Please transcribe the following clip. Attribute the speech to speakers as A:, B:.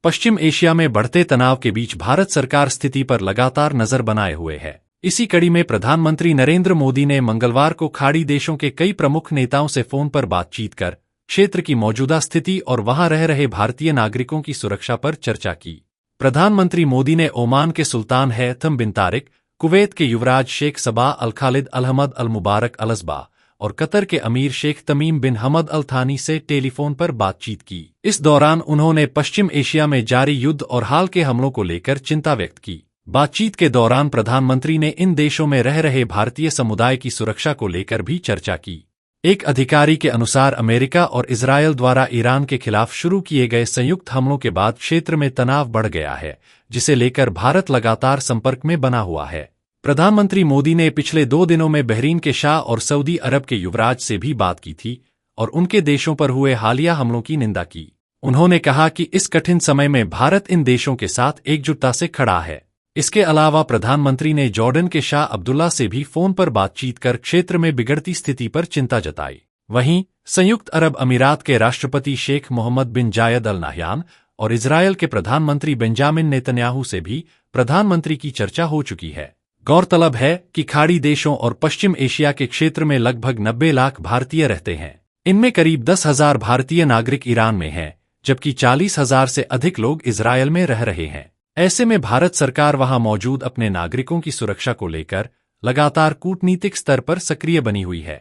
A: पश्चिम Asia में बढ़ते तनाव के बीच भारत सरकार स्थिति पर लगातार नजर बनाए हुए है। इसी कड़ी में प्रधानमंत्री नरेंद्र मोदी ने मंगलवार को खाड़ी देशों के कई प्रमुख नेताओं से फोन पर बातचीत कर क्षेत्र की मौजूदा स्थिति और वहां रह रहे भारतीय नागरिकों की सुरक्षा पर चर्चा की। प्रधानमंत्री मोदी ने ओमान के सुल्तान हैथम बिन तारिक, कुवैत के युवराज शेख सबा अल खालिद अल हमद अल मुबारक अल असबा और कतर के अमीर शेख तमीम बिन हमद अल थानी से टेलीफोन पर बातचीत की। इस दौरान उन्होंने पश्चिम एशिया में जारी युद्ध और हाल के हमलों को लेकर चिंता व्यक्त की। बातचीत के दौरान प्रधानमंत्री ने इन देशों में रह रहे भारतीय समुदाय की सुरक्षा को लेकर भी चर्चा की। एक अधिकारी के अनुसार अमेरिका और इजरायल द्वारा ईरान के खिलाफ शुरू किए गए संयुक्त हमलों के बाद क्षेत्र में तनाव बढ़ गया है, जिसे लेकर भारत लगातार संपर्क में बना हुआ है। प्रधानमंत्री मोदी ने पिछले 2 दिनों में बहरीन के शाह और सऊदी अरब के युवराज से भी बात की थी और उनके देशों पर हुए हालिया हमलों की निंदा की। उन्होंने कहा कि इस कठिन समय में भारत इन देशों के साथ एकजुटता से खड़ा है। इसके अलावा प्रधानमंत्री ने जॉर्डन के शाह अब्दुल्ला से भी फोन पर बातचीत कर क्षेत्र में बिगड़ती स्थिति पर चिंता जताई। वहीं संयुक्त अरब अमीरात के राष्ट्रपति शेख मोहम्मद बिन जायद अल नाह्यान और इजरायल के प्रधानमंत्री बेंजामिन नेतन्याहू से भी प्रधानमंत्री की चर्चा हो चुकी है। गौरतलब है कि खाड़ी देशों और पश्चिम एशिया के क्षेत्र में लगभग 90 लाख भारतीय रहते हैं। इनमें करीब 10,000 भारतीय नागरिक ईरान में हैं, जबकि 40,000 से अधिक लोग इजरायल में रह रहे हैं। ऐसे में भारत सरकार वहां मौजूद अपने नागरिकों की सुरक्षा को लेकर लगातार कूटनीतिक स्तर पर सक्रिय बनी हुई है।